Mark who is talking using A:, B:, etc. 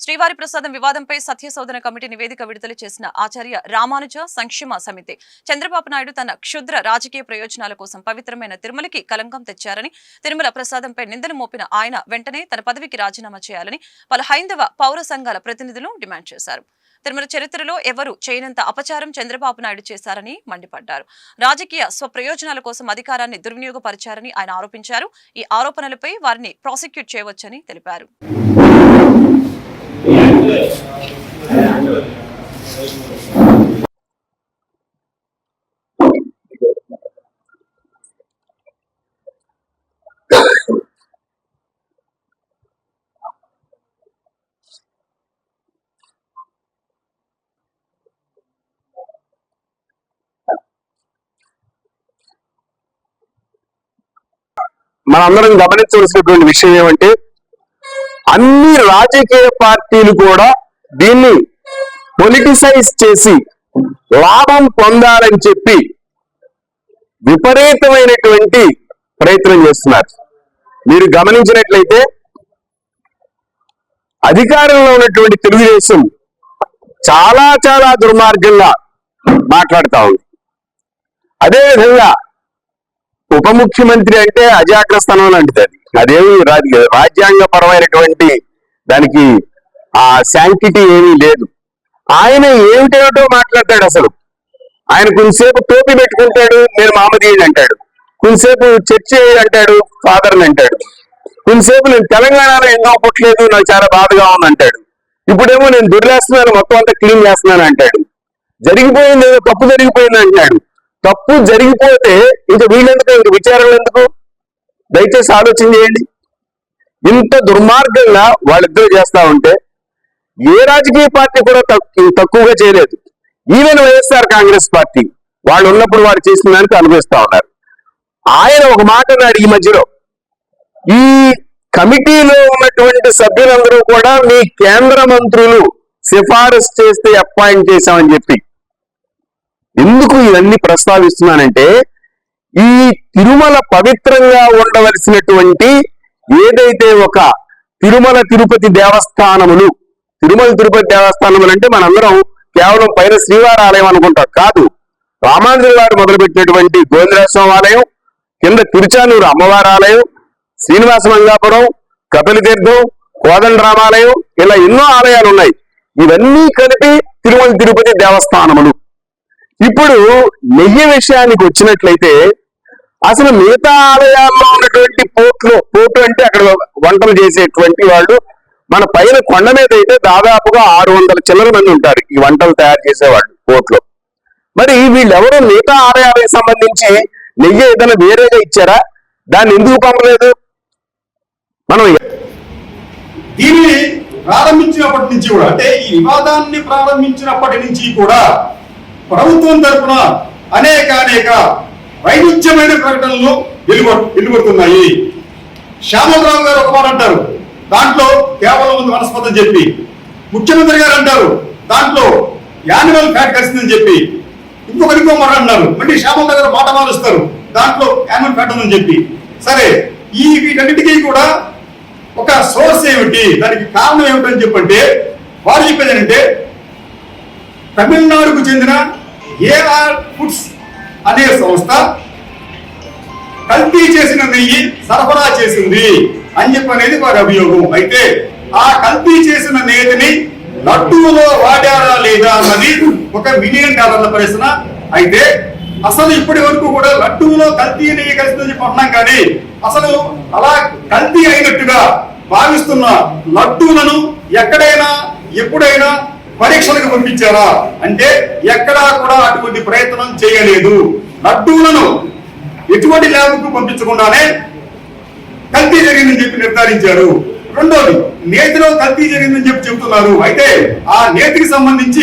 A: శ్రీవారి ప్రసాదం వివాదంపై సత్యశోధన కమిటీ నివేదిక విడుదల చేసిన ఆచార్య రామానుజ సంక్షేమ సమితి చంద్రబాబు నాయుడు తన క్షుద్ర రాజకీయ ప్రయోజనాల కోసం పవిత్రమైన తిరుమలకి కలంకం తెచ్చారని, తిరుమల ప్రసాదంపై నిందలు మోపిన ఆయన వెంటనే తన పదవికి రాజీనామా చేయాలని పలు హైందవ పౌర సంఘాల ప్రతినిధులు డిమాండ్ చేశారు. తిరుమల చరిత్రలో ఎవరు చేయనంత అపచారం చంద్రబాబు నాయుడు చేశారని మండిపడ్డారు. రాజకీయ స్వప్రయోజనాల కోసం అధికారాన్ని దుర్వినియోగపరిచారని ఆయన ఆరోపించారు. ఈ ఆరోపణలపై వారిని ప్రాసిక్యూట్ చేయవచ్చని తెలిపారు.
B: మనందరం గమనించవలసినటువంటి విషయం ఏమంటే, అన్ని రాజకీయ పార్టీలు కూడా దీన్ని పొలిటిసైజ్ చేసి లాభం పొందాలని చెప్పి విపరీతమైనటువంటి ప్రయత్నం చేస్తున్నారు. మీరు గమనించినట్లయితే అధికారంలో ఉన్నటువంటి తెలుగుదేశం చాలా చాలా దుర్మార్గంగా మాట్లాడుతా ఉంది. అదేవిధంగా ఉప ముఖ్యమంత్రి అంటే అజాగ్రస్తనం లాంటిది. అదేమి రాజ్యాంగపరమైనటువంటి దానికి ఆ శాంక్టిటీ ఏమీ లేదు. ఆయన ఏమిటేమిటో మాట్లాడతాడు. అసలు ఆయన కొంతసేపు టోపీ పెట్టుకుంటాడు, నేను మామదీయుడు అంటాడు. కొంతసేపు చర్చి అంటాడు, ఫాదర్ని అంటాడు. కొంతసేపు నేను తెలంగాణలో ఎందుకు పుట్టలేదు, నాకు చాలా బాధగా ఉందంటాడు. ఇప్పుడేమో నేను దుర్లేస్తున్నాను, మొత్తం అంతా క్లీన్ చేస్తున్నాను అంటాడు. జరిగిపోయింది ఏదో తప్పు జరిగిపోయింది అంటున్నాడు. తప్పు జరిగిపోతే ఇంక వీళ్ళెందుకు, ఇంక విచారణలు ఎందుకు? దయచేసి ఆలోచన చేయండి. ఇంత దుర్మార్గంగా వాళ్ళిద్దరూ చేస్తా ఉంటే ఏ రాజకీయ పార్టీ కూడా తక్కువగా చేయలేదు. ఈవెన్ వైఎస్ఆర్ కాంగ్రెస్ పార్టీ వాళ్ళు ఉన్నప్పుడు వారు చేసిన దానికి అనుభవిస్తా ఉన్నారు. ఆయన ఒక మాట అన్నాడు ఈ మధ్యలో, ఈ కమిటీలో ఉన్నటువంటి సభ్యులందరూ కూడా మీ కేంద్ర మంత్రులు సిఫారసు చేస్తే అపాయింట్ చేశామని చెప్పి. ఎందుకు ఇవన్నీ ప్రస్తావిస్తున్నానంటే, ఈ తిరుమల పవిత్రంగా ఉండవలసినటువంటి ఏదైతే ఒక తిరుమల తిరుపతి దేవస్థానములు, తిరుమల తిరుపతి దేవస్థానములు అంటే మనందరం కేవలం పైన శ్రీవారి ఆలయం అనుకుంటాం. కాదు, రామాంజలి వారు మొదలుపెట్టినటువంటి గోవిందరాజస్వామి ఆలయం, కింద తిరుచానూరు అమ్మవారి ఆలయం, శ్రీనివాస మంగాపురం, కపిలతీర్థం, కోదండరామాలయం, ఇలా ఎన్నో ఆలయాలు ఉన్నాయి. ఇవన్నీ కలిపి తిరుమల తిరుపతి దేవస్థానములు. ఇప్పుడు నెయ్యి విషయానికి వచ్చినట్లయితే, అసలు మిగతా ఆలయాల్లో ఉన్నటువంటి పోర్టు అంటే అక్కడ వంటలు చేసేటువంటి వాళ్ళు మన పైన కొండ మీద అయితే దాదాపుగా 600 చిల్లర మంది ఉంటారు ఈ వంటలు తయారు చేసేవాళ్ళు పోర్టులో. మరి వీళ్ళెవరూ మిగతా ఆలయాలకు సంబంధించి నెయ్యి ఏదైనా వేరేగా ఇచ్చారా? దాన్ని ఎందుకు పంపలేదు? మనం
C: దీన్ని ప్రారంభించినప్పటి నుంచి కూడా, అంటే ఈ వివాదాన్ని ప్రారంభించినప్పటి నుంచి కూడా ప్రభుత్వం తరఫున అనేక వైరుధ్యమైన ప్రకటనలు వెలువడుతున్నాయి. శ్యామలరావు గారు ఒక మాట అంటారు, దాంట్లో కేవలం ఉంది వనస్పతి చెప్పి. ముఖ్యమంత్రి గారు అంటారు, దాంట్లో యానిమల్ ఫ్యాట్ కలిసిందని చెప్పి. ఇంకో మాట అన్నారు, మళ్ళీ శ్యామలరావు గారు మాట మారుస్తారు, దాంట్లో యానిమల్ ఫ్యాట్ ఉందని చెప్పి. సరే, వీటన్నిటికీ కూడా ఒక సోర్స్ ఏమిటి, దానికి కారణం ఏమిటని చెప్పంటే, వారు చెప్పేది ఏంటంటే, తమిళనాడుకు చెందిన ఏఆర్ ఫుడ్స్ అనే సంస్థ కల్తీ చేసిన నెయ్యి సరఫరా చేసింది అని చెప్పనేది వారి అభియోగం. అయితే ఆ కల్తీ చేసిన నేతిని లడ్డూలో వాడారా లేదా అన్నది $1 మిలియన్ ప్రశ్న. అయితే అసలు ఇప్పటి వరకు కూడా లడ్డూలో కల్తీ నెయ్యి కలిసిందని చెప్పి అంటున్నాం, కానీ అసలు అలా కల్తీ అయినట్టుగా భావిస్తున్న లడ్డూలను ఎక్కడైనా ఎప్పుడైనా పరీక్షలకు పంపించారా అంటే ఎక్కడా కూడా అటువంటి ప్రయత్నం చేయలేదు. లడ్డూలను ఎటువంటి ల్యాబ్కు పంపించకుండానే కల్తీ జరిగిందని చెప్పి నిర్ధారించారు. రెండోది, నేతిలో కల్తీ జరిగిందని చెప్పి చెబుతున్నారు. అయితే ఆ నేతికి సంబంధించి